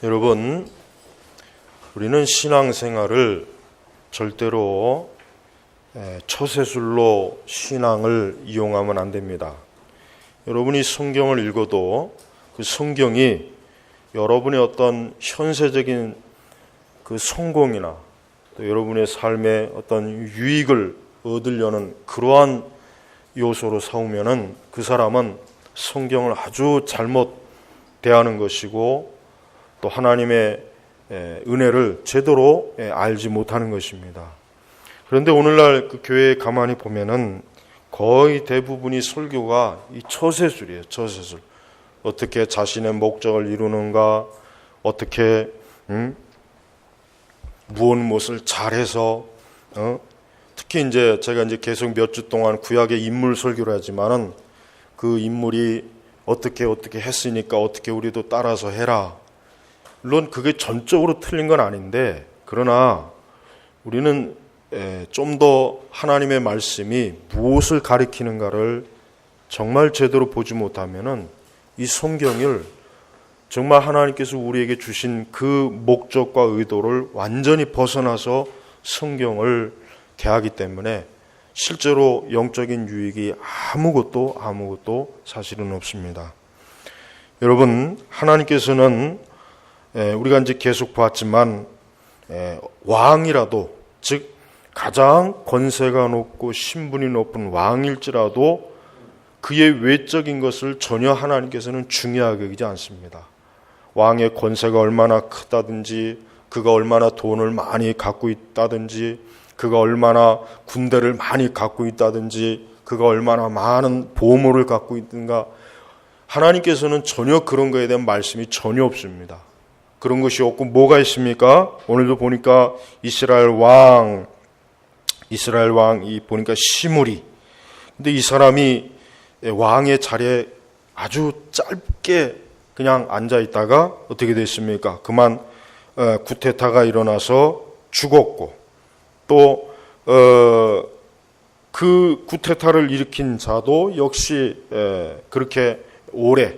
여러분, 우리는 신앙생활을 절대로 처세술로 신앙을 이용하면 안 됩니다. 여러분이 성경을 읽어도 그 성경이 여러분의 어떤 현세적인 그 성공이나 또 여러분의 삶의 어떤 유익을 얻으려는 그러한 요소로 삼으면은 그 사람은 성경을 아주 잘못 대하는 것이고 또 하나님의 은혜를 제대로 알지 못하는 것입니다. 그런데 오늘날 그 교회에 가만히 보면은 거의 대부분이 설교가 이 처세술이에요. 처세술. 어떻게 자신의 목적을 이루는가, 어떻게 무엇을 잘해서, 특히 이제 제가 이제 계속 몇 주 동안 구약의 인물 설교를 하지만은 그 인물이 어떻게 했으니까 어떻게 우리도 따라서 해라. 물론 그게 전적으로 틀린 건 아닌데, 그러나 우리는 좀 더 하나님의 말씀이 무엇을 가리키는가를 정말 제대로 보지 못하면은 이 성경을 정말 하나님께서 우리에게 주신 그 목적과 의도를 완전히 벗어나서 성경을 대하기 때문에 실제로 영적인 유익이 아무것도 사실은 없습니다. 여러분, 하나님께서는 우리가 이제 계속 봤지만 왕이라도, 즉 가장 권세가 높고 신분이 높은 왕일지라도 그의 외적인 것을 전혀 하나님께서는 중요하게 여기지 않습니다. 왕의 권세가 얼마나 크다든지, 그가 얼마나 돈을 많이 갖고 있다든지, 그가 얼마나 군대를 많이 갖고 있다든지, 그가 얼마나 많은 보물을 갖고 있든가, 하나님께서는 전혀 그런 것에 대한 말씀이 전혀 없습니다. 그런 것이 없고 뭐가 있습니까? 오늘도 보니까 이스라엘 왕이 보니까 시므리. 근데 이 사람이 왕의 자리에 아주 짧게 그냥 앉아 있다가 어떻게 됐습니까? 그만 쿠데타가 일어나서 죽었고, 또 그 쿠데타를 일으킨 자도 역시 그렇게 오래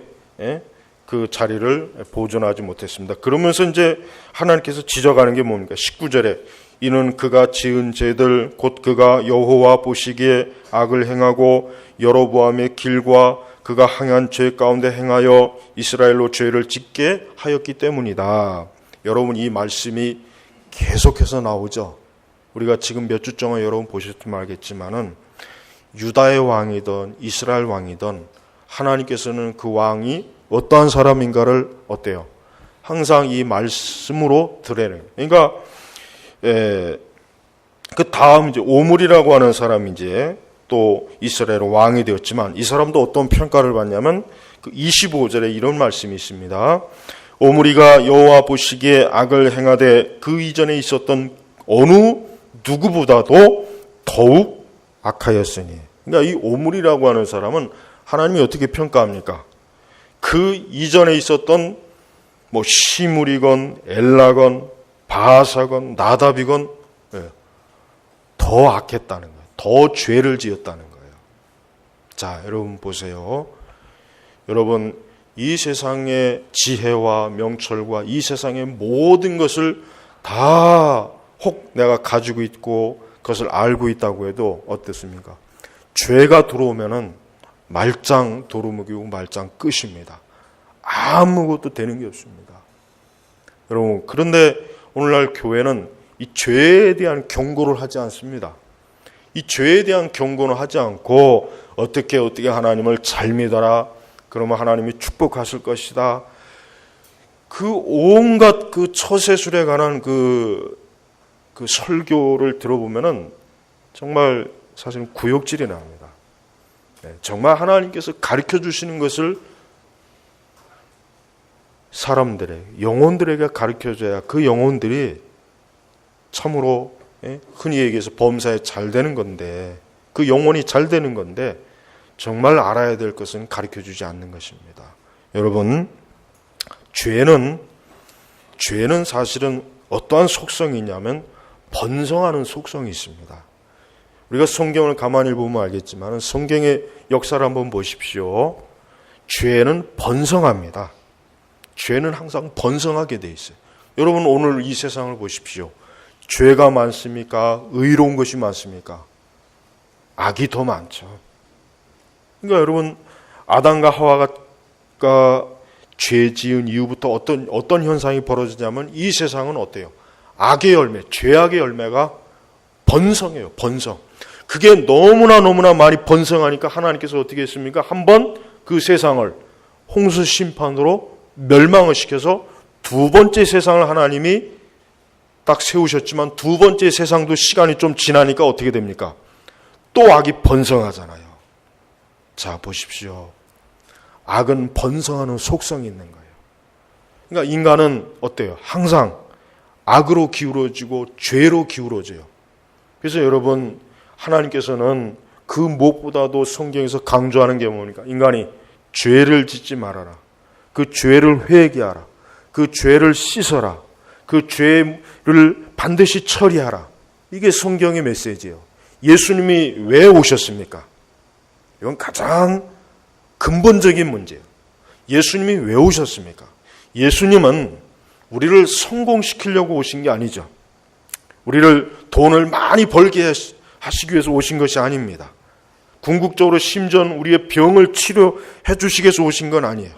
그 자리를 보존하지 못했습니다. 그러면서 이제 하나님께서 지적하는 게 뭡니까? 19절에 이는 그가 지은 죄들 곧 그가 여호와 보시기에 악을 행하고 여로보암의 길과 그가 행한 죄 가운데 행하여 이스라엘로 죄를 짓게 하였기 때문이다. 여러분, 이 말씀이 계속해서 나오죠. 우리가 지금 몇 주 동안 여러분 보셨으면 알겠지만은 유다의 왕이든 이스라엘 왕이든 하나님께서는 그 왕이 어떠한 사람인가를 어때요? 항상 이 말씀으로 드러내요. 그러니까 그 다음 이제 오므리라고 하는 사람이 이제 또 이스라엘 왕이 되었지만 이 사람도 어떤 평가를 받냐면 그 25절에 이런 말씀이 있습니다. 오므리가 여호와 보시기에 악을 행하되 그 이전에 있었던 어느 누구보다도 더욱 악하였으니. 그러니까 이 오므리라고 하는 사람은 하나님이 어떻게 평가합니까? 그 이전에 있었던 뭐 시므리건 엘라건 바하사건 나답이건 더 악했다는 거예요. 더 죄를 지었다는 거예요. 자, 여러분 보세요. 여러분, 이 세상의 지혜와 명철과 이 세상의 모든 것을 다 혹 내가 가지고 있고 그것을 알고 있다고 해도 어떻습니까? 죄가 들어오면은 말짱 도루묵이고 말짱 끝입니다. 아무것도 되는 게 없습니다. 여러분, 그런데 오늘날 교회는 이 죄에 대한 경고를 하지 않습니다. 이 죄에 대한 경고는 하지 않고 어떻게 하나님을 잘 믿어라. 그러면 하나님이 축복하실 것이다. 그 온갖 그 처세술에 관한 그 설교를 들어보면은 정말 사실은 구역질이 납니다. 정말 하나님께서 가르쳐 주시는 것을 사람들에게, 영혼들에게 가르쳐줘야 그 영혼들이 참으로 흔히 얘기해서 범사에 잘 되는 건데, 그 영혼이 잘 되는 건데 정말 알아야 될 것은 가르쳐 주지 않는 것입니다. 여러분, 죄는 사실은 어떠한 속성이 있냐면 번성하는 속성이 있습니다. 우리가 성경을 가만히 보면 알겠지만 성경의 역사를 한번 보십시오. 죄는 번성합니다. 죄는 항상 번성하게 돼 있어요. 여러분 오늘 이 세상을 보십시오. 죄가 많습니까? 의로운 것이 많습니까? 악이 더 많죠. 그러니까 여러분 아담과 하와가 죄 지은 이후부터 어떤 현상이 벌어지냐면 이 세상은 어때요? 악의 열매, 죄악의 열매가 번성해요. 번성. 그게 너무나 많이 번성하니까 하나님께서 어떻게 했습니까? 한번 그 세상을 홍수 심판으로 멸망을 시켜서 두 번째 세상을 하나님이 딱 세우셨지만 두 번째 세상도 시간이 좀 지나니까 어떻게 됩니까? 또 악이 번성하잖아요. 자, 보십시오. 악은 번성하는 속성이 있는 거예요. 그러니까 인간은 어때요? 항상 악으로 기울어지고 죄로 기울어져요. 그래서 여러분 하나님께서는 그 무엇보다도 성경에서 강조하는 게 뭡니까? 인간이 죄를 짓지 말아라. 그 죄를 회개하라. 그 죄를 씻어라. 그 죄를 반드시 처리하라. 이게 성경의 메시지예요. 예수님이 왜 오셨습니까? 이건 가장 근본적인 문제예요. 예수님이 왜 오셨습니까? 예수님은 우리를 성공시키려고 오신 게 아니죠. 우리를 돈을 많이 벌게 하시기 위해서 오신 것이 아닙니다. 궁극적으로 심지어 우리의 병을 치료해 주시기 위해서 오신 건 아니에요.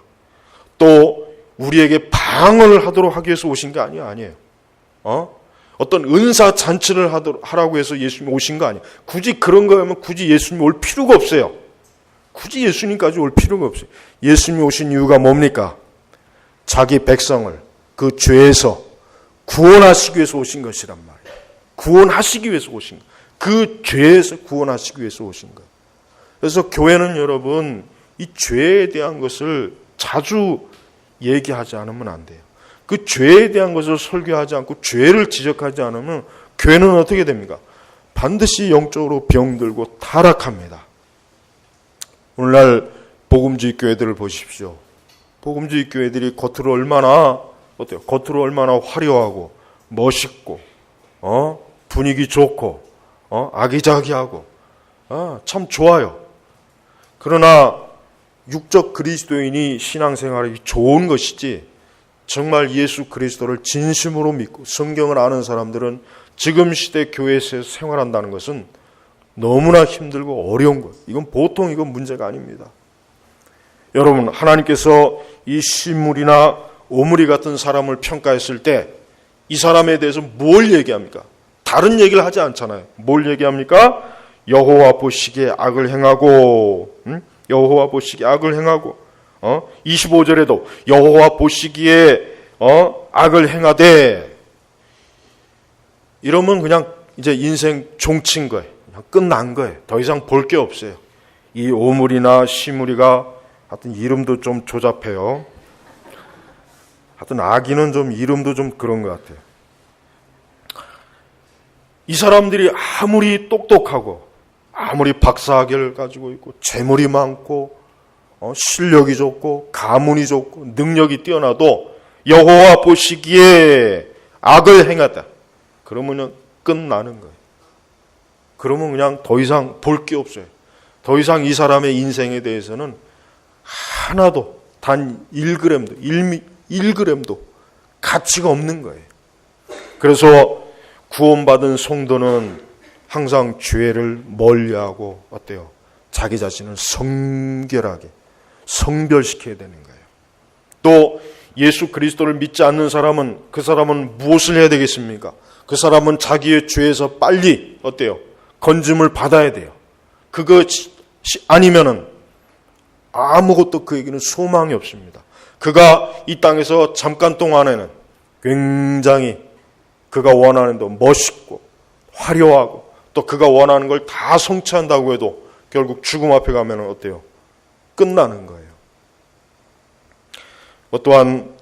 또 우리에게 방언을 하도록 하기 위해서 오신 게 아니에요. 어떤 은사 잔치를 하라고 해서 예수님이 오신 거 아니에요. 굳이 그런 거면 굳이 예수님이 올 필요가 없어요. 굳이 예수님까지 올 필요가 없어요. 예수님이 오신 이유가 뭡니까? 자기 백성을 그 죄에서 구원하시기 위해서 오신 것이란 말이에요. 구원하시기 위해서 오신 거예요. 그 죄에서 구원하시기 위해서 오신 거예요. 그래서 교회는 여러분 이 죄에 대한 것을 자주 얘기하지 않으면 안 돼요. 그 죄에 대한 것을 설교하지 않고 죄를 지적하지 않으면 교회는 어떻게 됩니까? 반드시 영적으로 병들고 타락합니다. 오늘날 복음주의 교회들을 보십시오. 복음주의 교회들이 겉으로 얼마나 어때요? 겉으로 얼마나 화려하고 멋있고 분위기 좋고 아기자기하고 참 좋아요. 그러나 육적 그리스도인이 신앙생활이 좋은 것이지 정말 예수 그리스도를 진심으로 믿고 성경을 아는 사람들은 지금 시대 교회에서 생활한다는 것은 너무나 힘들고 어려운 거예요. 이건 문제가 아닙니다. 여러분 하나님께서 이 신물이나 오므리 같은 사람을 평가했을 때 이 사람에 대해서 뭘 얘기합니까? 다른 얘기를 하지 않잖아요. 뭘 얘기합니까? 여호와 보시기에 악을 행하고 여호와 보시기에 악을 행하고 25절에도 여호와 보시기에 악을 행하되 이러면 그냥 이제 인생 종친 거예요. 그냥 끝난 거예요. 더 이상 볼 게 없어요. 이 오므리나 시므리가 하여튼 이름도 좀 조잡해요. 하여튼 아기는 좀 이름도 좀 그런 것 같아요. 이 사람들이 아무리 똑똑하고 아무리 박사학위를 가지고 있고 재물이 많고 실력이 좋고 가문이 좋고 능력이 뛰어나도 여호와 보시기에 악을 행하다. 그러면 끝나는 거예요. 그러면 그냥 더 이상 볼 게 없어요. 더 이상 이 사람의 인생에 대해서는 하나도 단 1g도 가치가 없는 거예요. 그래서 구원받은 성도는 항상 죄를 멀리하고 어때요? 자기 자신을 성결하게 성별시켜야 되는 거예요. 또 예수 그리스도를 믿지 않는 사람은 그 사람은 무엇을 해야 되겠습니까? 그 사람은 자기의 죄에서 빨리 어때요? 건짐을 받아야 돼요. 그것이 아니면은 아무것도 그에게는 소망이 없습니다. 그가 이 땅에서 잠깐 동안에는 굉장히 그가 원하는 대로 멋있고 화려하고 또 그가 원하는 걸 다 성취한다고 해도 결국 죽음 앞에 가면 어때요? 끝나는 거예요. 또한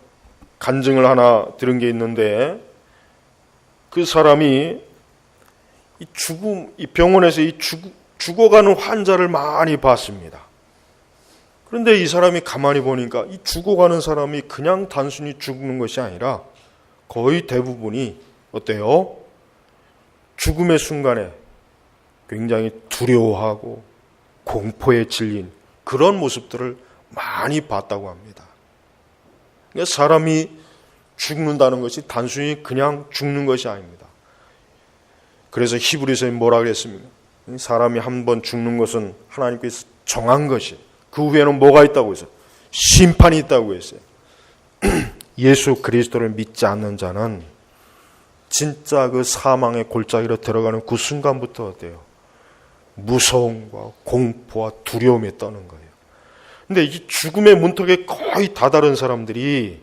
간증을 하나 들은 게 있는데 그 사람이 이 병원에서 죽어가는 환자를 많이 봤습니다. 그런데 이 사람이 가만히 보니까 이 죽어가는 사람이 그냥 단순히 죽는 것이 아니라 거의 대부분이 어때요? 죽음의 순간에 굉장히 두려워하고 공포에 질린 그런 모습들을 많이 봤다고 합니다. 그러니까 사람이 죽는다는 것이 단순히 그냥 죽는 것이 아닙니다. 그래서 히브리서에 뭐라 그랬습니까? 사람이 한 번 죽는 것은 하나님께서 정한 것이, 그 후에는 뭐가 있다고 했어요? 심판이 있다고 했어요. 예수 그리스도를 믿지 않는 자는 진짜 그 사망의 골짜기로 들어가는 그 순간부터 어때요? 무서움과 공포와 두려움에 떠는 거예요. 근데 이 죽음의 문턱에 거의 다다른 사람들이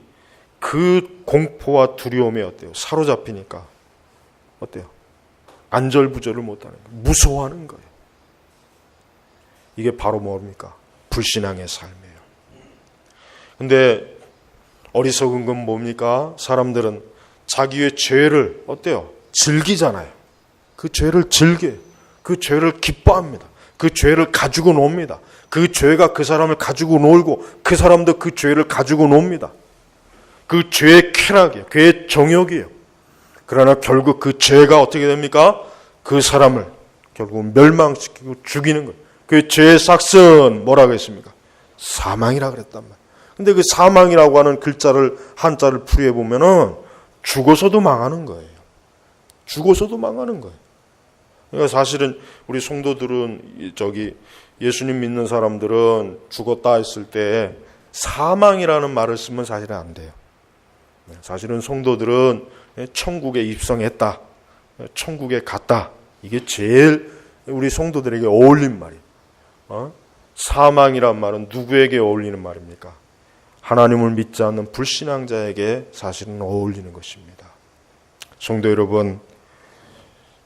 그 공포와 두려움에 어때요? 사로잡히니까 어때요? 안절부절을 못하는 거예요. 무서워하는 거예요. 이게 바로 뭡니까? 불신앙의 삶이에요. 근데 어리석은 건 뭡니까? 사람들은 자기의 죄를 어때요? 즐기잖아요. 그 죄를 즐겨요. 그 죄를 기뻐합니다. 그 죄를 가지고 놉니다. 그 죄가 그 사람을 가지고 놀고 그 사람도 그 죄를 가지고 놉니다. 그 죄의 쾌락이에요. 죄의 정욕이에요. 그러나 결국 그 죄가 어떻게 됩니까? 그 사람을 결국 멸망시키고 죽이는 거예요. 그 죄의 삭은 뭐라고 했습니까? 사망이라고 그랬단 말이에요. 근데 그 사망이라고 하는 글자를, 한자를 풀이해 보면은 죽어서도 망하는 거예요. 죽어서도 망하는 거예요. 그러니까 사실은 우리 성도들은 예수님 믿는 사람들은 죽었다 했을 때 사망이라는 말을 쓰면 사실은 안 돼요. 사실은 성도들은 천국에 입성했다, 천국에 갔다, 이게 제일 우리 성도들에게 어울린 말이에요. 사망이란 말은 누구에게 어울리는 말입니까? 하나님을 믿지 않는 불신앙자에게 사실은 어울리는 것입니다. 성도 여러분,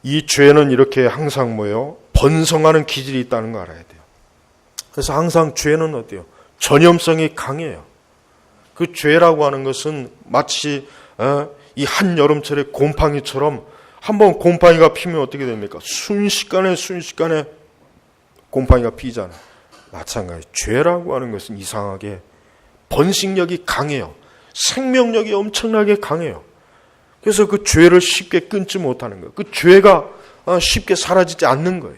이 죄는 이렇게 항상 뭐예요? 번성하는 기질이 있다는 거 알아야 돼요. 그래서 항상 죄는 어때요? 전염성이 강해요. 그 죄라고 하는 것은 마치 이 한여름철의 곰팡이처럼 한번 곰팡이가 피면 어떻게 됩니까? 순식간에 곰팡이가 피잖아요. 마찬가지. 죄라고 하는 것은 이상하게 번식력이 강해요. 생명력이 엄청나게 강해요. 그래서 그 죄를 쉽게 끊지 못하는 거예요. 그 죄가 쉽게 사라지지 않는 거예요.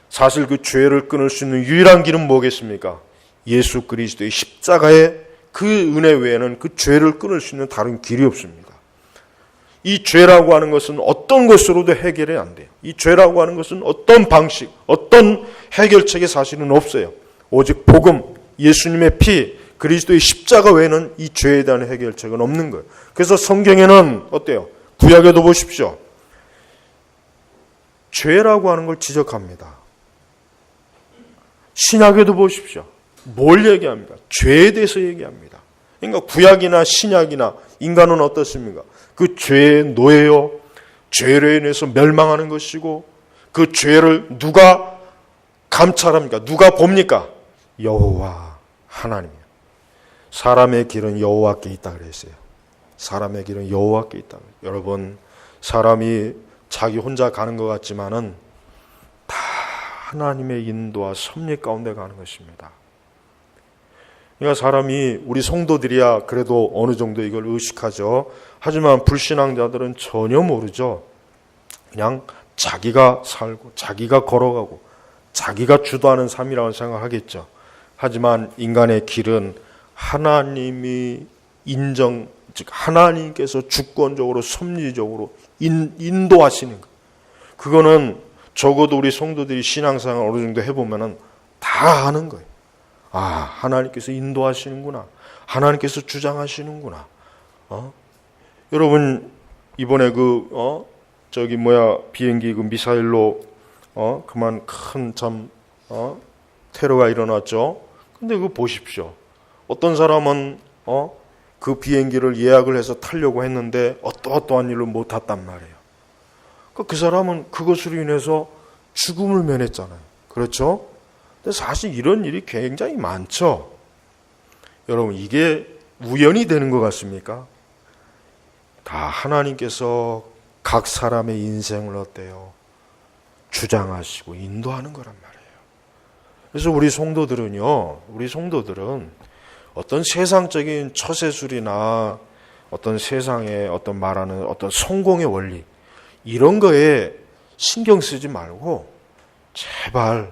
사실 그 죄를 끊을 수 있는 유일한 길은 뭐겠습니까? 예수 그리스도의 십자가의 그 은혜 외에는 그 죄를 끊을 수 있는 다른 길이 없습니다. 이 죄라고 하는 것은 어떤 것으로도 해결이 안 돼요. 이 죄라고 하는 것은 어떤 방식, 어떤 해결책이 사실은 없어요. 오직 복음, 예수님의 피, 그리스도의 십자가 외에는 이 죄에 대한 해결책은 없는 거예요. 그래서 성경에는 어때요? 구약에도 보십시오. 죄라고 하는 걸 지적합니다. 신약에도 보십시오. 뭘 얘기합니까? 죄에 대해서 얘기합니다. 그러니까 구약이나 신약이나 인간은 어떻습니까? 그 죄의 노예요. 죄로 인해서 멸망하는 것이고 그 죄를 누가 감찰합니까? 누가 봅니까? 여호와 하나님이요. 사람의 길은 여호와께 있다 그랬어요. 사람의 길은 여호와께 있다. 여러분, 사람이 자기 혼자 가는 것 같지만은 다 하나님의 인도와 섭리 가운데 가는 것입니다. 그러니까 사람이, 우리 성도들이야 그래도 어느 정도 이걸 의식하죠. 하지만 불신앙자들은 전혀 모르죠. 그냥 자기가 살고 자기가 걸어가고 자기가 주도하는 삶이라고 생각하겠죠. 하지만 인간의 길은 하나님이 인정, 즉 하나님께서 주권적으로 섭리적으로 인도하시는 것. 그거는 적어도 우리 성도들이 신앙생활 어느 정도 해보면은 다 아는 거예요. 아, 하나님께서 인도하시는구나. 하나님께서 주장하시는구나. 여러분, 이번에 비행기 그 미사일로, 그만 큰 테러가 일어났죠. 근데 그거 보십시오. 어떤 사람은, 그 비행기를 예약을 해서 타려고 했는데 어떠한 일로 못 탔단 말이에요. 그 사람은 그것으로 인해서 죽음을 면했잖아요. 그렇죠? 근데 사실 이런 일이 굉장히 많죠. 여러분, 이게 우연이 되는 것 같습니까? 다 하나님께서 각 사람의 인생을 어때요? 주장하시고 인도하는 거란 말이에요. 그래서 우리 성도들은 어떤 세상적인 처세술이나 어떤 세상에 어떤 말하는 어떤 성공의 원리, 이런 거에 신경 쓰지 말고 제발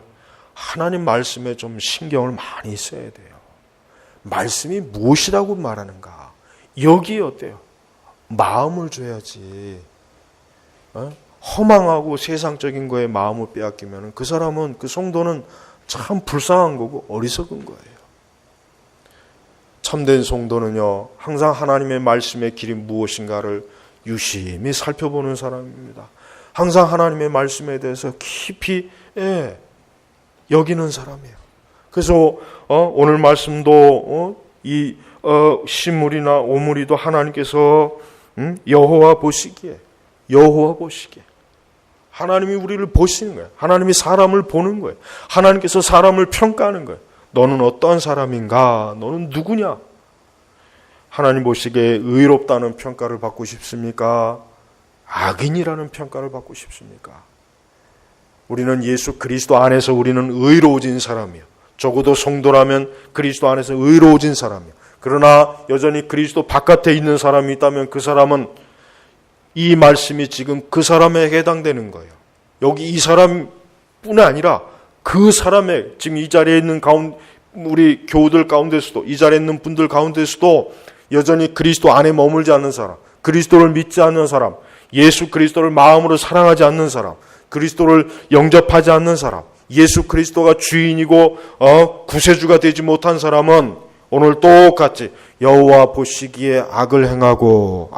하나님 말씀에 좀 신경을 많이 써야 돼요. 말씀이 무엇이라고 말하는가? 여기에 어때요? 마음을 줘야지. 허망하고 세상적인 거에 마음을 빼앗기면 그 사람은, 그 성도는 참 불쌍한 거고 어리석은 거예요. 참된 성도는요, 항상 하나님의 말씀의 길이 무엇인가를 유심히 살펴보는 사람입니다. 항상 하나님의 말씀에 대해서 깊이 여기는 사람이에요. 그래서 오늘 말씀도 이 시므리나 오므리도 하나님께서 여호와 보시기에 하나님이 우리를 보시는 거예요. 하나님이 사람을 보는 거예요. 하나님께서 사람을 평가하는 거예요. 너는 어떠한 사람인가? 너는 누구냐? 하나님 보시기에 의롭다는 평가를 받고 싶습니까? 악인이라는 평가를 받고 싶습니까? 우리는 예수 그리스도 안에서 우리는 의로워진 사람이에요. 적어도 성도라면 그리스도 안에서 의로워진 사람이에요. 그러나 여전히 그리스도 바깥에 있는 사람이 있다면 그 사람은 이 말씀이 지금 그 사람에게 해당되는 거예요. 여기 이 사람뿐 아니라 그 사람의, 지금 이 자리에 있는 우리 교우들 가운데서도, 이 자리에 있는 분들 가운데서도 여전히 그리스도 안에 머물지 않는 사람, 그리스도를 믿지 않는 사람, 예수 그리스도를 마음으로 사랑하지 않는 사람, 그리스도를 영접하지 않는 사람, 예수 그리스도가 주인이고 구세주가 되지 못한 사람은 오늘 똑같이 여호와 보시기에 악을 행하고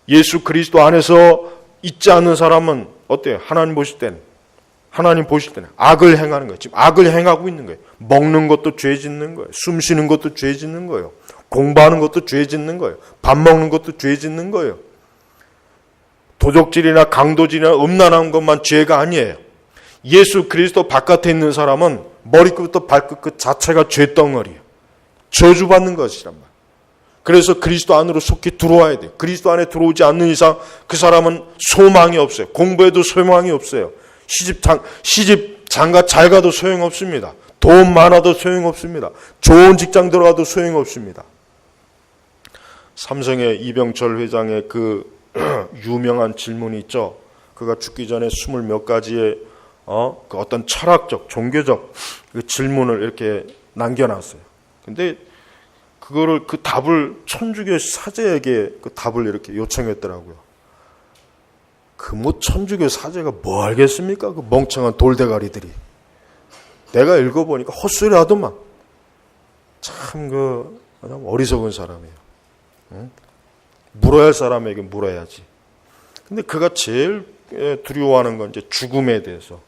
예수 그리스도 안에서 있지 않는 사람은 어때요? 하나님 보실 때는 악을 행하는 거예요. 지금 악을 행하고 있는 거예요. 먹는 것도 죄 짓는 거예요. 숨 쉬는 것도 죄 짓는 거예요. 공부하는 것도 죄 짓는 거예요. 밥 먹는 것도 죄 짓는 거예요. 도적질이나 강도질이나 음란한 것만 죄가 아니에요. 예수 그리스도 바깥에 있는 사람은 머리끝부터 발끝 자체가 죄덩어리예요. 저주받는 것이란 말이에요. 그래서 그리스도 안으로 속히 들어와야 돼요. 그리스도 안에 들어오지 않는 이상 그 사람은 소망이 없어요. 공부해도 소망이 없어요. 시집 장가 잘 가도 소용없습니다. 돈 많아도 소용없습니다. 좋은 직장 들어가도 소용없습니다. 삼성의 이병철 회장의 그 유명한 질문이 있죠. 그가 죽기 전에 20몇 가지의 그 어떤 철학적, 종교적 그 질문을 이렇게 남겨놨어요. 근데 그거를, 그 답을 천주교 사제에게 그 답을 이렇게 요청했더라고요. 그 뭐 천주교 사제가 뭐 알겠습니까? 그 멍청한 돌대가리들이. 내가 읽어보니까 헛소리 하더만. 참 어리석은 사람이에요. 응? 물어야 할 사람에게 물어야지. 근데 그가 제일 두려워하는 건 이제 죽음에 대해서.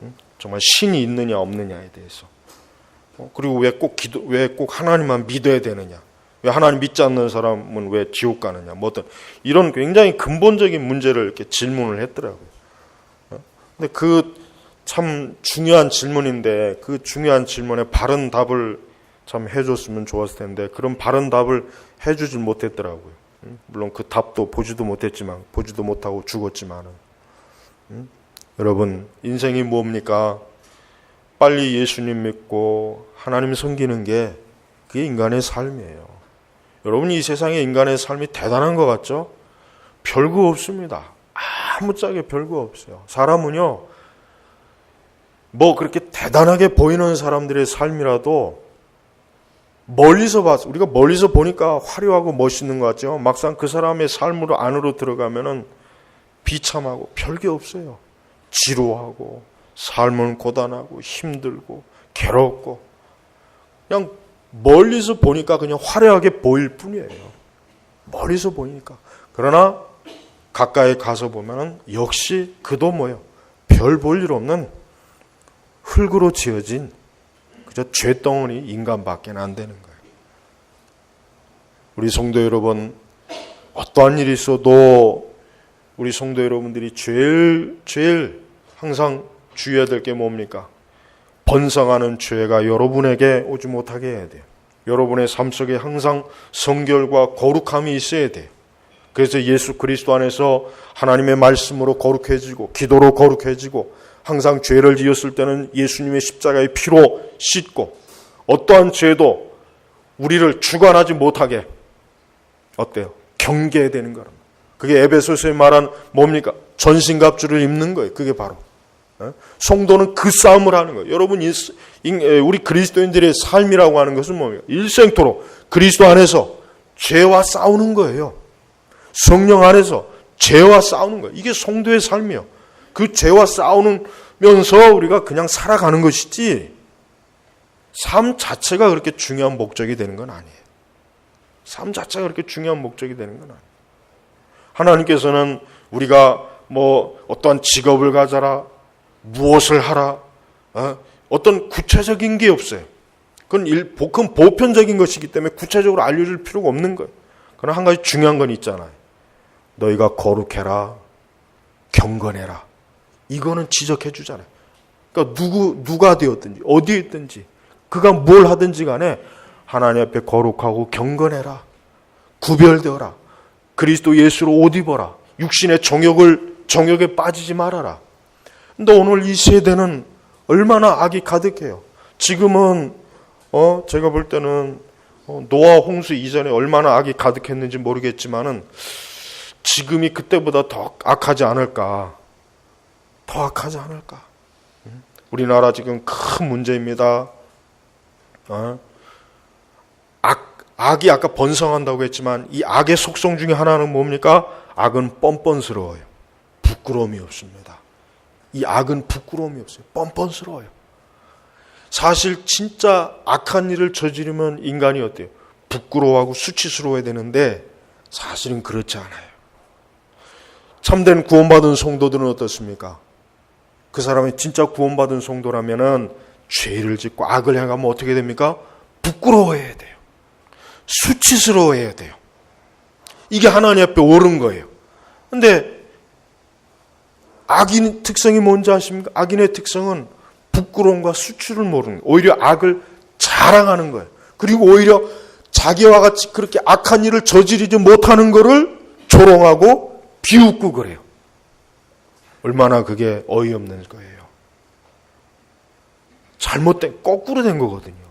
응? 정말 신이 있느냐 없느냐에 대해서. 그리고 왜 꼭 하나님만 믿어야 되느냐? 왜 하나님 믿지 않는 사람은 왜 지옥 가느냐? 뭐 어떤 이런 굉장히 근본적인 문제를 이렇게 질문을 했더라고요. 근데 그 참 중요한 질문인데 그 중요한 질문에 바른 답을 참 해줬으면 좋았을 텐데 그런 바른 답을 해주질 못했더라고요. 물론 그 답도 보지도 못하고 죽었지만은. 여러분, 인생이 뭡니까? 빨리 예수님 믿고 하나님 섬기는 게 그게 인간의 삶이에요. 여러분, 이 세상에 인간의 삶이 대단한 것 같죠? 별거 없습니다. 아무짝에 별거 없어요. 사람은요, 뭐 그렇게 대단하게 보이는 사람들의 삶이라도 우리가 멀리서 보니까 화려하고 멋있는 것 같죠? 막상 그 사람의 삶으로 안으로 들어가면은 비참하고 별게 없어요. 지루하고 삶은 고단하고 힘들고 괴롭고 그냥 멀리서 보니까 그냥 화려하게 보일 뿐이에요. 멀리서 보이니까. 그러나 가까이 가서 보면은 역시 그도 뭐예요? 별 볼 일 없는 흙으로 지어진 그저 죄덩어리 인간밖에 안 되는 거예요. 우리 성도 여러분, 어떠한 일이 있어도 우리 성도 여러분들이 제일 항상 주의해야 될 게 뭡니까? 번성하는 죄가 여러분에게 오지 못하게 해야 돼요. 여러분의 삶 속에 항상 성결과 거룩함이 있어야 돼요. 그래서 예수 그리스도 안에서 하나님의 말씀으로 거룩해지고 기도로 거룩해지고 항상 죄를 지었을 때는 예수님의 십자가의 피로 씻고 어떠한 죄도 우리를 주관하지 못하게 어때요? 경계해야 되는 거랍니다. 그게 에베소서에 말한 뭡니까? 전신갑주를 입는 거예요. 그게 바로 성도는 그 싸움을 하는 거예요. 여러분, 우리 그리스도인들의 삶이라고 하는 것은 뭐예요? 일생토록 그리스도 안에서 죄와 싸우는 거예요. 성령 안에서 죄와 싸우는 거예요. 이게 성도의 삶이에요. 그 죄와 싸우면서 우리가 그냥 살아가는 것이지 삶 자체가 그렇게 중요한 목적이 되는 건 아니에요. 삶 자체가 그렇게 중요한 목적이 되는 건 아니에요. 하나님께서는 우리가 어떠한 직업을 가져라, 무엇을 하라, 어떤 구체적인 게 없어요. 그건 보편적인 것이기 때문에 구체적으로 알려줄 필요가 없는 거예요. 그러나 한 가지 중요한 건 있잖아요. 너희가 거룩해라, 경건해라. 이거는 지적해 주잖아요. 그러니까 누가 되었든지 어디에 있든지 그가 뭘 하든지 간에 하나님 앞에 거룩하고 경건해라. 구별되어라. 그리스도 예수로 옷 입어라. 육신의 정욕에 빠지지 말아라. 근데 오늘 이 세대는 얼마나 악이 가득해요. 지금은 제가 볼 때는 노아 홍수 이전에 얼마나 악이 가득했는지 모르겠지만은 지금이 그때보다 더 악하지 않을까. 더 악하지 않을까. 우리나라 지금 큰 문제입니다. 악이 아까 번성한다고 했지만 이 악의 속성 중에 하나는 뭡니까? 악은 뻔뻔스러워요. 부끄러움이 없습니다. 이 악은 부끄러움이 없어요. 뻔뻔스러워요. 사실 진짜 악한 일을 저지르면 인간이 어때요? 부끄러워하고 수치스러워야 되는데 사실은 그렇지 않아요. 참된 구원받은 성도들은 어떻습니까? 그 사람이 진짜 구원받은 성도라면은 죄를 짓고 악을 행하면 어떻게 됩니까? 부끄러워해야 돼요. 수치스러워해야 돼요. 이게 하나님 앞에 옳은 거예요. 근데 악인의 특성이 뭔지 아십니까? 악인의 특성은 부끄러움과 수치를 모르는 거예요. 오히려 악을 자랑하는 거예요. 그리고 오히려 자기와 같이 그렇게 악한 일을 저지르지 못하는 거를 조롱하고 비웃고 그래요. 얼마나 그게 어이없는 거예요. 잘못된, 거꾸로 된 거거든요.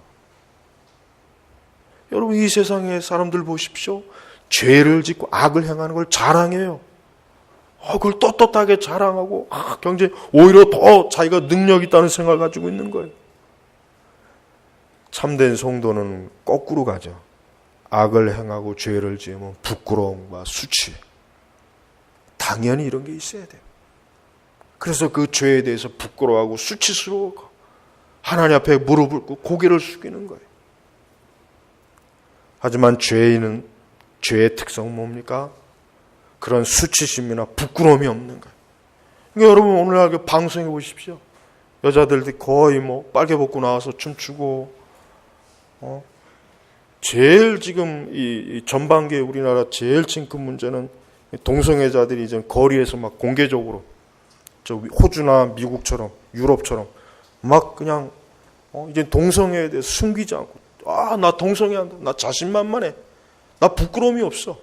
여러분, 이 세상의 사람들 보십시오. 죄를 짓고 악을 행하는 걸 자랑해요. 그걸 떳떳하게 자랑하고 경제 오히려 더 자기가 능력 있다는 생각을 가지고 있는 거예요. 참된 성도는 거꾸로 가죠. 악을 행하고 죄를 지으면 부끄러움과 수치. 당연히 이런 게 있어야 돼요. 그래서 그 죄에 대해서 부끄러워하고 수치스러워하고 하나님 앞에 무릎을 꿇고 고개를 숙이는 거예요. 하지만 죄인은 죄의 특성은 뭡니까? 그런 수치심이나 부끄러움이 없는 거예요. 그러니까 여러분 오늘날 방송해 보십시오. 여자들이 거의 빨개 벗고 나와서 춤추고 제일 지금 이 전반기에 우리나라 제일 큰 문제는 동성애자들이 이제 거리에서 막 공개적으로 저 호주나 미국처럼 유럽처럼 막 그냥 이제 동성애에 대해서 숨기지 않고 나 동성애한다. 나 자신만만해. 나 부끄러움이 없어.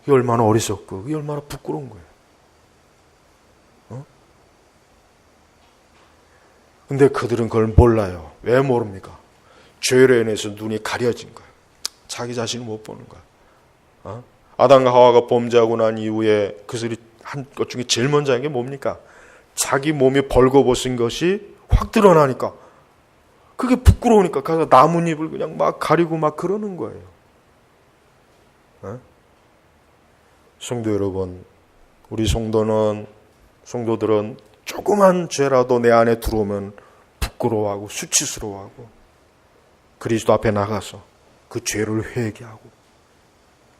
이게 얼마나 어리석고 이게 얼마나 부끄러운 거예요. 근데 그들은 그걸 몰라요. 왜 모릅니까? 죄로 인해서 눈이 가려진 거예요. 자기 자신을 못 보는 거예요. 아담과 하와가 범죄하고 난 이후에 그들이 한 것 중에 제일 먼저 한 게 뭡니까? 자기 몸이 벌거벗은 것이 확 드러나니까 그게 부끄러우니까 가서 나뭇잎을 그냥 막 가리고 막 그러는 거예요. 성도 여러분, 우리 성도들은 조그만 죄라도 내 안에 들어오면 부끄러워하고 수치스러워하고 그리스도 앞에 나가서 그 죄를 회개하고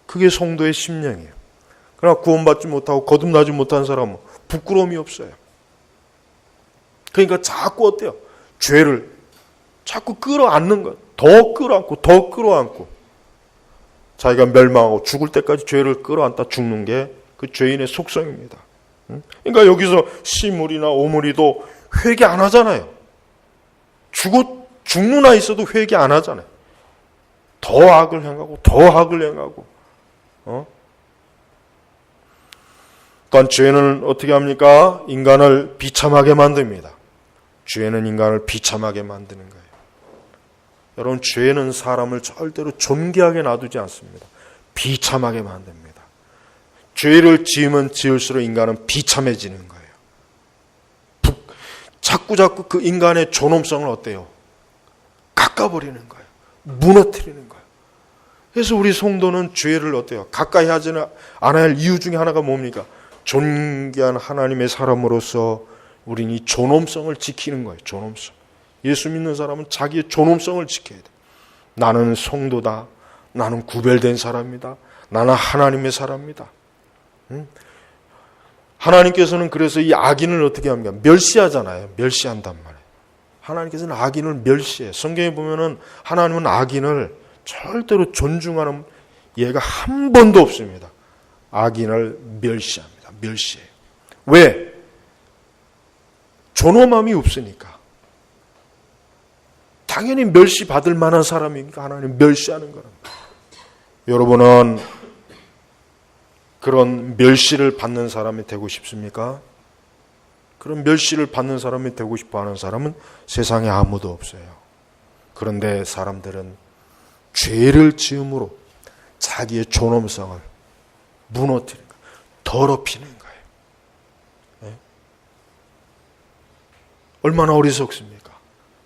그게 성도의 심령이에요. 그러나 구원받지 못하고 거듭나지 못한 사람은 부끄러움이 없어요. 그러니까 자꾸 어때요? 죄를 자꾸 끌어안는 거예요. 더 끌어안고 자기가 멸망하고 죽을 때까지 죄를 끌어안다 죽는 게 그 죄인의 속성입니다. 그러니까 여기서 시므리나 오므리도 회개 안 하잖아요. 죽는 아이 있어도 회개 안 하잖아요. 더 악을 행하고 또한 죄는 어떻게 합니까? 인간을 비참하게 만듭니다. 죄는 인간을 비참하게 만드는 거예요. 여러분, 죄는 사람을 절대로 존귀하게 놔두지 않습니다. 비참하게 만듭니다. 죄를 지으면 지을수록 인간은 비참해지는 거예요. 자꾸 그 인간의 존엄성을 어때요? 깎아버리는 거예요. 무너뜨리는 거예요. 그래서 우리 성도는 죄를 어때요? 가까이 하지는 않아야 할 이유 중에 하나가 뭡니까? 존귀한 하나님의 사람으로서 우리는 이 존엄성을 지키는 거예요. 존엄성. 예수 믿는 사람은 자기의 존엄성을 지켜야 돼요. 나는 성도다. 나는 구별된 사람이다. 나는 하나님의 사람이다. 하나님께서는 그래서 이 악인을 어떻게 합니까? 멸시하잖아요. 멸시한단 말이에요. 하나님께서는 악인을 멸시해요. 성경에 보면은 하나님은 악인을 절대로 존중하는 예가 한 번도 없습니다. 악인을 멸시합니다. 멸시해요. 왜? 존엄함이 없으니까. 당연히 멸시받을 만한 사람이니까 하나님 멸시하는 거랍니다. 여러분은 그런 멸시를 받는 사람이 되고 싶습니까? 그런 멸시를 받는 사람이 되고 싶어 하는 사람은 세상에 아무도 없어요. 그런데 사람들은 죄를 지음으로 자기의 존엄성을 무너뜨리는 거예요. 더럽히는 거예요. 네? 얼마나 어리석습니까?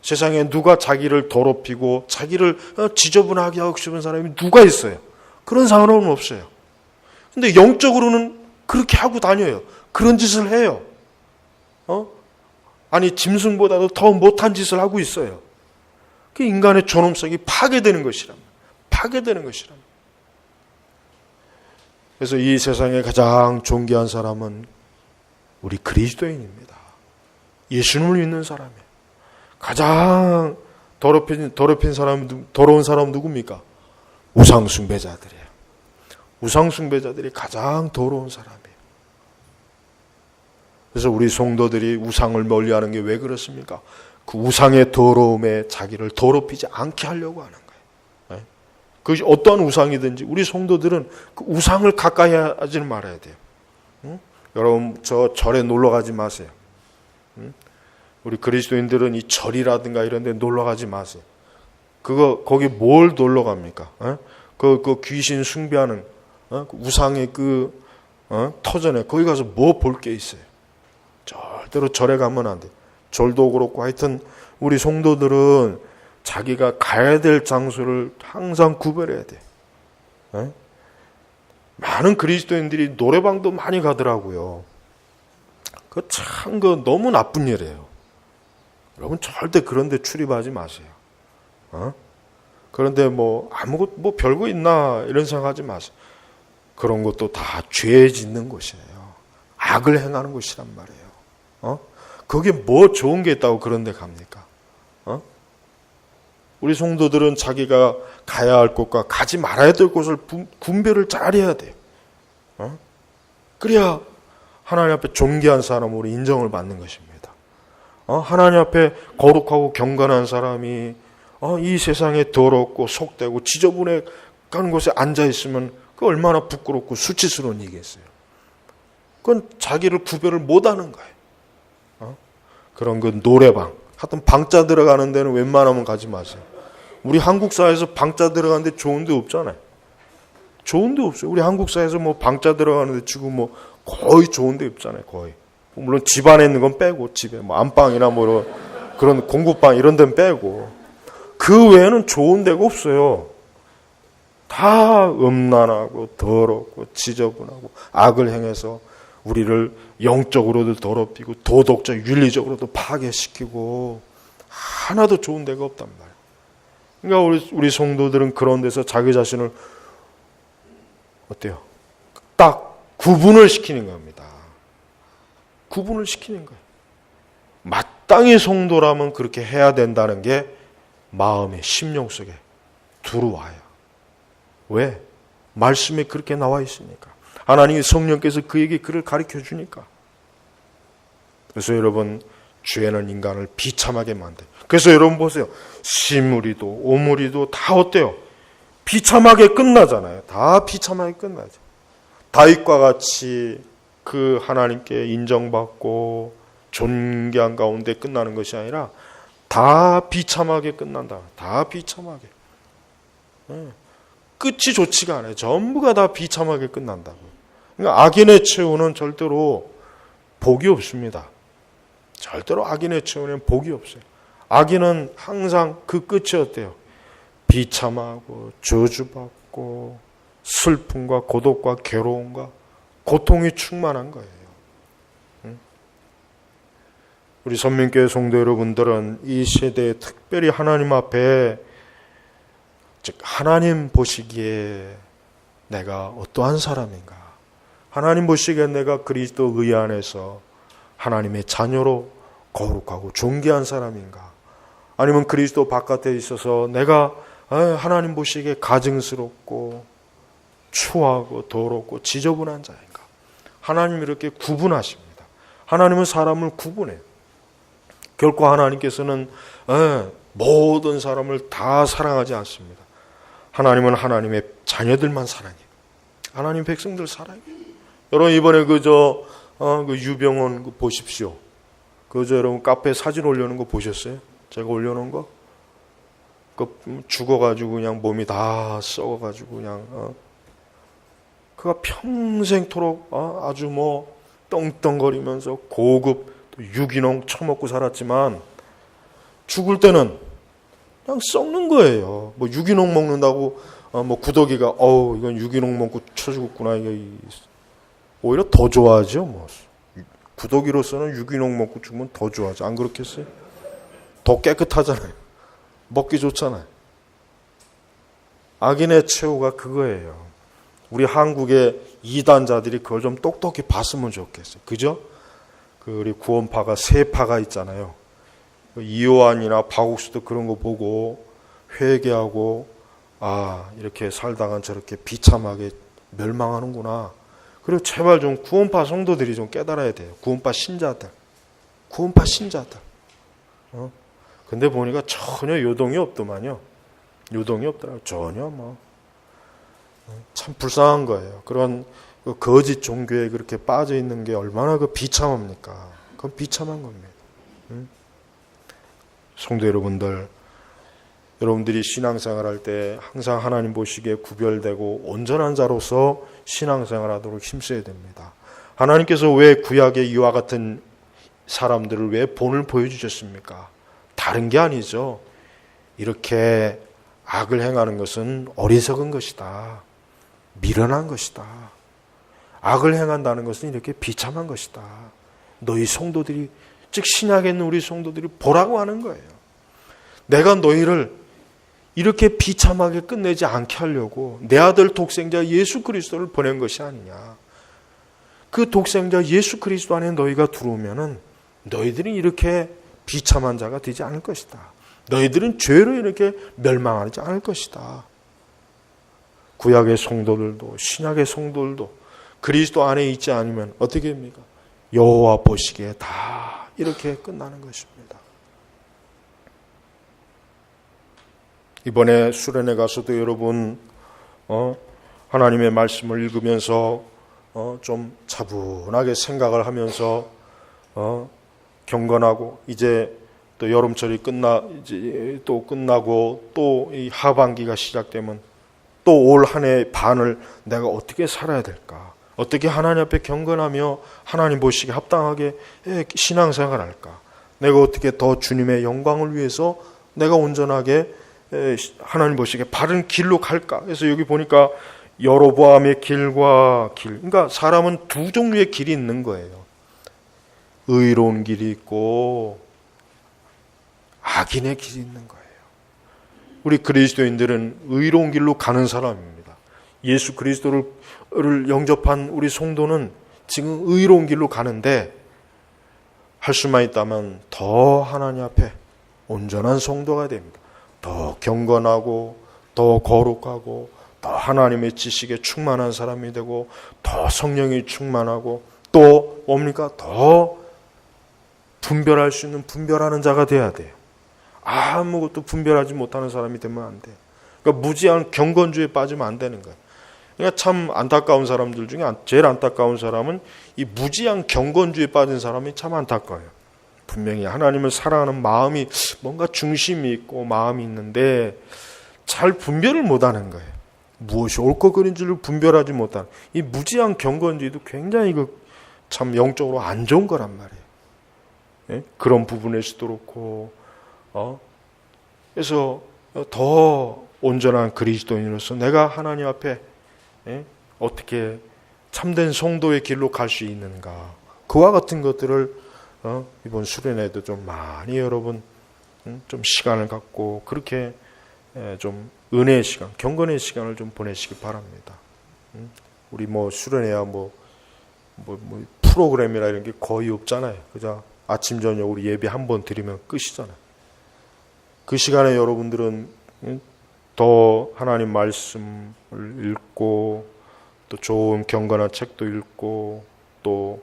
세상에 누가 자기를 더럽히고 자기를 지저분하게 하고 싶은 사람이 누가 있어요? 그런 사람은 없어요. 근데 영적으로는 그렇게 하고 다녀요. 그런 짓을 해요. 아니 짐승보다도 더 못한 짓을 하고 있어요. 그 인간의 존엄성이 파괴되는 것이랍니다. 파괴되는 것이랍니다. 그래서 이 세상에 가장 존귀한 사람은 우리 그리스도인입니다. 예수님을 믿는 사람이에요. 가장 더러운 사람 누굽니까? 우상숭배자들이에요. 우상숭배자들이 가장 더러운 사람이에요. 그래서 우리 성도들이 우상을 멀리하는 게 왜 그렇습니까? 그 우상의 더러움에 자기를 더럽히지 않게 하려고 하는 거예요. 그것이 어떠한 우상이든지 우리 성도들은 그 우상을 가까이 하지는 말아야 돼요. 여러분 저 절에 놀러 가지 마세요. 우리 그리스도인들은 이 절이라든가 이런 데 놀러 가지 마세요. 거기 뭘 놀러 갑니까? 그 귀신 숭배하는 우상의 터전에 거기 가서 뭐 볼 게 있어요? 절대로 절에 가면 안 돼. 절도 그렇고 하여튼 우리 성도들은 자기가 가야 될 장소를 항상 구별해야 돼. 많은 그리스도인들이 노래방도 많이 가더라고요. 그 너무 나쁜 일이에요. 여러분 절대 그런 데 출입하지 마세요. 그런데 아무것도 별거 있나 이런 생각하지 마세요. 그런 것도 다 죄 짓는 곳이에요. 악을 행하는 곳이란 말이에요. 거기에 뭐 좋은 게 있다고 그런 데 갑니까? 우리 성도들은 자기가 가야 할 곳과 가지 말아야 될 곳을 분별을 잘 해야 돼요. 그래야 하나님 앞에 존귀한 사람으로 인정을 받는 것입니다. 하나님 앞에 거룩하고 경건한 사람이 이 세상에 더럽고 속되고 지저분해 가는 곳에 앉아있으면 그 얼마나 부끄럽고 수치스러운 일이겠어요. 그건 자기를 구별을 못하는 거예요. 그런 그 노래방, 하여튼 방자 들어가는 데는 웬만하면 가지 마세요. 우리 한국 사회에서 방자 들어가는 데 좋은 데 없잖아요. 좋은 데 없어요. 우리 한국 사회에서 방자 들어가는 데 지금 거의 좋은 데 없잖아요. 거의. 물론 집 안에 있는 건 빼고, 집에 안방이나 그런 공구방 이런 데는 빼고. 그 외에는 좋은 데가 없어요. 다 음란하고 더럽고 지저분하고 악을 행해서 우리를 영적으로도 더럽히고 도덕적 윤리적으로도 파괴시키고 하나도 좋은 데가 없단 말이에요. 그러니까 우리 성도들은 그런 데서 자기 자신을 어때요? 딱 구분을 시키는 겁니다. 구분을 시키는 거예요. 마땅히 성도라면 그렇게 해야 된다는 게 마음의 심령 속에 들어와요. 왜? 말씀에 그렇게 나와 있으니까. 하나님의 성령께서 그에게 그를 가르쳐 주니까. 그래서 여러분, 죄는 인간을 비참하게 만들어요. 그래서 여러분 보세요. 시무리도 오무리도 다 어때요? 비참하게 끝나잖아요. 다 비참하게 끝나죠. 다윗과 같이 그 하나님께 인정받고 존귀한 가운데 끝나는 것이 아니라 다 비참하게 끝난다. 다 비참하게. 끝이 좋지가 않아요. 전부가 다 비참하게 끝난다고. 그러니까 악인의 최후는 절대로 복이 없습니다. 절대로 악인의 체온에는 복이 없어요. 악인은 항상 그 끝이 어때요? 비참하고 저주받고 슬픔과 고독과 괴로움과 고통이 충만한 거예요. 우리 선민교회 성도 여러분들은 이 시대에 특별히 하나님 앞에, 즉 하나님 보시기에 내가 어떠한 사람인가, 하나님 보시기에 내가 그리스도 의 안에서 하나님의 자녀로 거룩하고 존귀한 사람인가, 아니면 그리스도 바깥에 있어서 내가 하나님 보시기에 가증스럽고 추하고 더럽고 지저분한 자인가. 하나님이 이렇게 구분하십니다. 하나님은 사람을 구분해요. 결코 하나님께서는 모든 사람을 다 사랑하지 않습니다. 하나님은 하나님의 자녀들만 사랑해요. 하나님 백성들 사랑해요. 여러분 이번에 그 유병원 보십시오. 여러분 카페에 사진 올려놓은 거 보셨어요? 제가 올려놓은 거? 죽어가지고 그냥 몸이 다 썩어가지고 그냥 그가 평생토록 아주 떵떵거리면서 고급 유기농 처먹고 살았지만 죽을 때는 그냥 썩는 거예요. 유기농 먹는다고 구더기가 이건 유기농 먹고 쳐 죽었구나, 이게 오히려 더 좋아하죠. 구더기로서는 유기농 먹고 죽으면 더 좋아하죠. 안 그렇겠어요? 더 깨끗하잖아요. 먹기 좋잖아요. 악인의 최후가 그거예요. 우리 한국의 이단자들이 그걸 좀 똑똑히 봤으면 좋겠어요. 그죠? 우리 구원파가 세 파가 있잖아요. 이요한이나 박옥수도 그런 거 보고 회개하고 이렇게 살다간 저렇게 비참하게 멸망하는구나. 그리고 제발 좀 구원파 성도들이 좀 깨달아야 돼요. 구원파 신자들. 근데 보니까 전혀 요동이 없더만요. 요동이 없더라고요. 전혀 참 불쌍한 거예요. 그런 거짓 종교에 그렇게 빠져 있는 게 얼마나 비참합니까? 그건 비참한 겁니다. 성도 여러분들, 여러분들이 신앙생활 할 때 항상 하나님 보시기에 구별되고 온전한 자로서 신앙생활 하도록 힘써야 됩니다. 하나님께서 왜 구약의 이와 같은 사람들을 왜 본을 보여주셨습니까? 다른 게 아니죠. 이렇게 악을 행하는 것은 어리석은 것이다. 미련한 것이다. 악을 행한다는 것은 이렇게 비참한 것이다. 너희 성도들이, 즉 신약에 있는 우리 성도들이 보라고 하는 거예요. 내가 너희를 이렇게 비참하게 끝내지 않게 하려고 내 아들 독생자 예수 그리스도를 보낸 것이 아니냐. 그 독생자 예수 그리스도 안에 너희가 들어오면은 너희들은 이렇게 비참한 자가 되지 않을 것이다. 너희들은 죄로 이렇게 멸망하지 않을 것이다. 구약의 성도들도 신약의 성도들도 그리스도 안에 있지 않으면 어떻게 됩니까? 여호와 보시기에 다 이렇게 끝나는 것입니다. 이번에 수련회 가서도 여러분 하나님의 말씀을 읽으면서 좀 차분하게 생각을 하면서 경건하고, 이제 또 여름철이 끝나고 또 이 하반기가 시작되면 또 올 한 해 반을 내가 어떻게 살아야 될까? 어떻게 하나님 앞에 경건하며 하나님 보시기에 합당하게 신앙생활할까? 내가 어떻게 더 주님의 영광을 위해서 내가 온전하게 하나님 보시기에 바른 길로 갈까? 그래서 여기 보니까 여로보암의 길과 길, 그러니까 사람은 두 종류의 길이 있는 거예요. 의로운 길이 있고 악인의 길이 있는 거예요. 우리 그리스도인들은 의로운 길로 가는 사람입니다. 예수 그리스도를 영접한 우리 성도는 지금 의로운 길로 가는데, 할 수만 있다면 더 하나님 앞에 온전한 성도가 됩니다. 더 경건하고 더 거룩하고 더 하나님의 지식에 충만한 사람이 되고 더 성령이 충만하고 또 뭡니까? 더 분별할 수 있는 분별하는 자가 돼야 돼요. 아무것도 분별하지 못하는 사람이 되면 안 돼요. 그러니까 무지한 경건주의에 빠지면 안 되는 거예요. 그러니까 참 안타까운 사람들 중에 제일 안타까운 사람은 이 무지한 경건주의에 빠진 사람이 참 안타까워요. 분명히 하나님을 사랑하는 마음이, 뭔가 중심이 있고 마음이 있는데 잘 분별을 못하는 거예요. 무엇이 옳고 그른지를 분별하지 못하는 이 무지한 경건주의도 굉장히 참 영적으로 안 좋은 거란 말이에요. 그런 부분에서도 그렇고, 그래서 더 온전한 그리스도인으로서 내가 하나님 앞에 어떻게 참된 성도의 길로 갈 수 있는가, 그와 같은 것들을 이번 수련회도 좀 많이 여러분 좀 시간을 갖고 그렇게 좀 은혜의 시간, 경건의 시간을 좀 보내시기 바랍니다. 우리 수련회야 프로그램이나 이런 게 거의 없잖아요. 그죠? 아침 저녁으로 예배 한 번 드리면 끝이잖아요. 그 시간에 여러분들은 더 하나님 말씀을 읽고 또 좋은 경건한 책도 읽고 또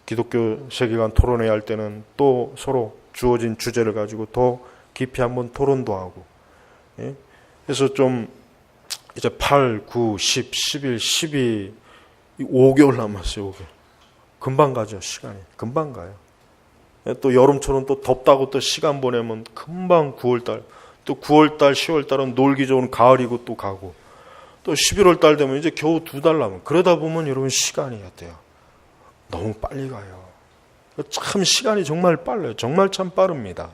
기독교 세계관 토론회 할 때는 또 서로 주어진 주제를 가지고 더 깊이 한번 토론도 하고, 그래서 좀 이제 8, 9, 10, 11, 12 5개월 남았어요. 5개월. 금방 가죠. 시간이 금방 가요. 또 여름처럼 또 덥다고 또 시간 보내면 금방 9월달, 또 9월달, 10월달은 놀기 좋은 가을이고 또 가고, 또 11월달 되면 이제 겨우 2달 남은. 그러다 보면 여러분 시간이 어때요? 너무 빨리 가요. 참 시간이 정말 빨라요. 정말 참 빠릅니다.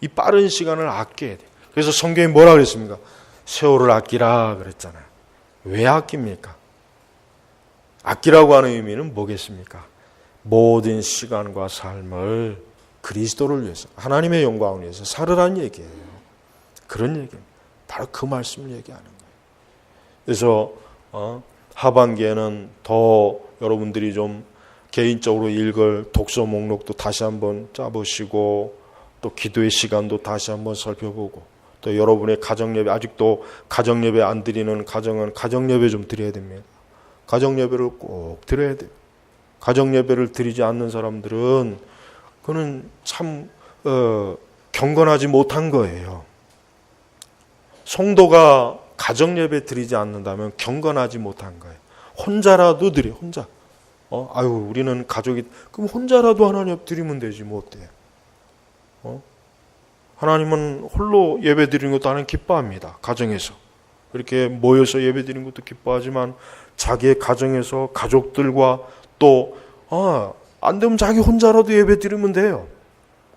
이 빠른 시간을 아껴야 돼요. 그래서 성경이 뭐라 그랬습니까? 세월을 아끼라 그랬잖아요. 왜 아낍니까? 아끼라고 하는 의미는 뭐겠습니까? 모든 시간과 삶을 그리스도를 위해서, 하나님의 영광을 위해서 살으라는 얘기예요. 그런 얘기입니다. 바로 그 말씀을 얘기하는 거예요. 그래서 하반기에는 더 여러분들이 좀 개인적으로 읽을 독서 목록도 다시 한번 짜보시고, 또 기도의 시간도 다시 한번 살펴보고, 또 여러분의 가정예배, 아직도 가정예배 안 드리는 가정은 가정예배 좀 드려야 됩니다. 가정예배를 꼭 드려야 돼요. 가정예배를 드리지 않는 사람들은 그는 참 경건하지 못한 거예요. 성도가 가정예배 드리지 않는다면 경건하지 못한 거예요. 혼자라도 드려, 혼자. 우리는 가족이, 그럼 혼자라도 하나님 앞 드리면 되지, 뭐 어때요? 하나님은 홀로 예배 드리는 것도 하나님 기뻐합니다. 가정에서. 이렇게 모여서 예배 드리는 것도 기뻐하지만 자기의 가정에서 가족들과 또, 안 되면 자기 혼자라도 예배 드리면 돼요.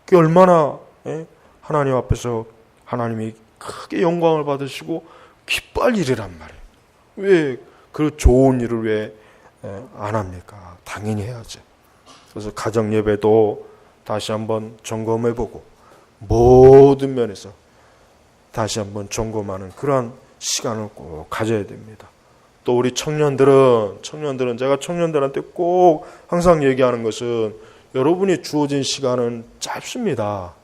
그게 얼마나, 하나님 앞에서 하나님이 크게 영광을 받으시고 기뻐할 일이란 말이에요. 왜 그 좋은 일을 왜 안 합니까? 당연히 해야죠. 그래서 가정 예배도 다시 한번 점검해보고 모든 면에서 다시 한번 점검하는 그러한 시간을 꼭 가져야 됩니다. 또 우리 청년들은 제가 청년들한테 꼭 항상 얘기하는 것은 여러분이 주어진 시간은 짧습니다.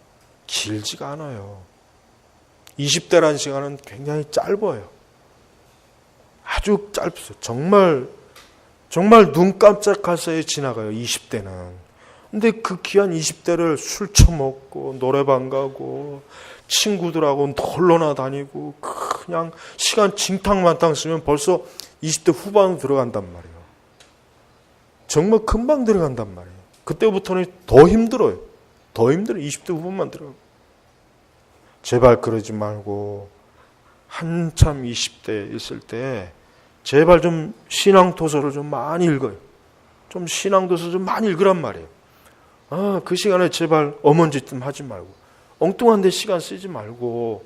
길지가 않아요. 20대라는 시간은 굉장히 짧아요. 아주 짧았어요. 정말 눈 깜짝할 사이에 지나가요. 20대는. 근데 그 귀한 20대를 술 처먹고 노래방 가고 친구들하고 놀러나 다니고 그냥 시간 징탕만탕 쓰면 벌써 20대 후반으로 들어간단 말이에요. 정말 금방 들어간단 말이에요. 그때부터는 더 힘들어요. 더 힘들어요. 20대 후반만 들어가고. 제발 그러지 말고 한참 20대 있을 때 제발 좀 신앙도서를 좀 많이 읽어요. 좀 신앙도서 좀 많이 읽으란 말이에요. 그 시간에 제발 어먼짓 좀 하지 말고, 엉뚱한 데 시간 쓰지 말고,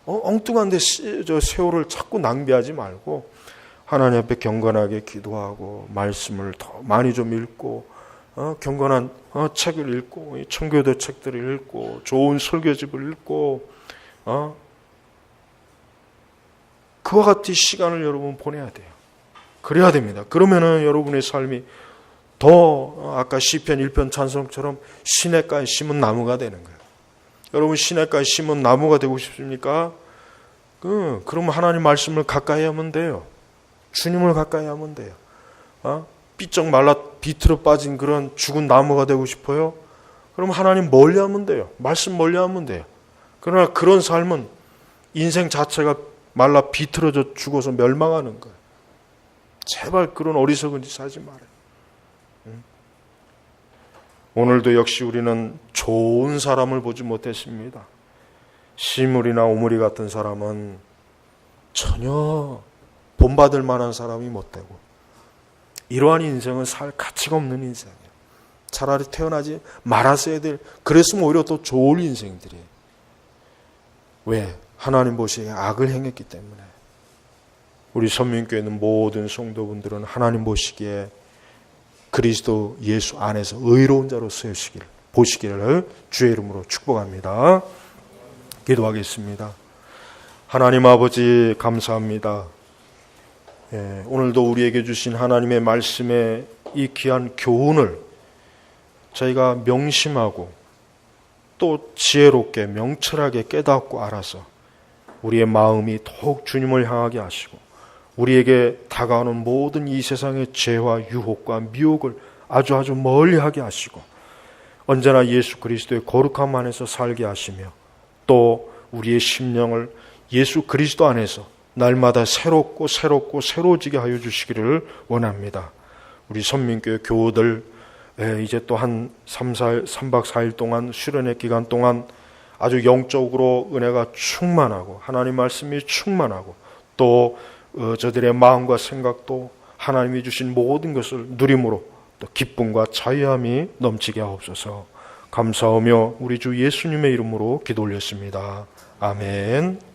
엉뚱한 데 세월을 자꾸 낭비하지 말고, 하나님 앞에 경건하게 기도하고, 말씀을 더 많이 좀 읽고, 경건한 책을 읽고, 청교도 책들을 읽고, 좋은 설교집을 읽고, 그와 같이 시간을 여러분 보내야 돼요. 그래야 됩니다. 그러면은 여러분의 삶이 더 아까 시편 1편 찬송처럼 시냇가에 심은 나무가 되는 거예요. 여러분 시냇가에 심은 나무가 되고 싶습니까? 그러면 하나님 말씀을 가까이 하면 돼요. 주님을 가까이 하면 돼요. 삐쩍 말라 비틀어 빠진 그런 죽은 나무가 되고 싶어요? 그럼 하나님 멀리 하면 돼요. 말씀 멀리 하면 돼요. 그러나 그런 삶은 인생 자체가 말라 비틀어져 죽어서 멸망하는 거예요. 제발 그런 어리석은 짓 하지 말아요. 오늘도 역시 우리는 좋은 사람을 보지 못했습니다. 시므리나 오므리 같은 사람은 전혀 본받을 만한 사람이 못 되고, 이러한 인생은 살 가치가 없는 인생이에요. 차라리 태어나지 말았어야 될, 그랬으면 오히려 더 좋을 인생들이. 왜? 하나님 보시기에 악을 행했기 때문에. 우리 선민교회는 모든 성도분들은 하나님 보시기에 그리스도 예수 안에서 의로운 자로 쓰여지기를 보시기를 주의 이름으로 축복합니다. 기도하겠습니다. 하나님 아버지 감사합니다. 오늘도 우리에게 주신 하나님의 말씀의 이 귀한 교훈을 저희가 명심하고 또 지혜롭게 명철하게 깨닫고 알아서 우리의 마음이 더욱 주님을 향하게 하시고 우리에게 다가오는 모든 이 세상의 죄와 유혹과 미혹을 아주 멀리하게 하시고 언제나 예수 그리스도의 거룩함 안에서 살게 하시며 또 우리의 심령을 예수 그리스도 안에서 날마다 새로워지게 하여 주시기를 원합니다. 우리 선민교회 교우들 이제 또 한 3박 4일 동안 수련회 기간 동안 아주 영적으로 은혜가 충만하고 하나님 말씀이 충만하고 또 저들의 마음과 생각도 하나님이 주신 모든 것을 누림으로 또 기쁨과 자유함이 넘치게 하옵소서. 감사하며 우리 주 예수님의 이름으로 기도 올렸습니다. 아멘.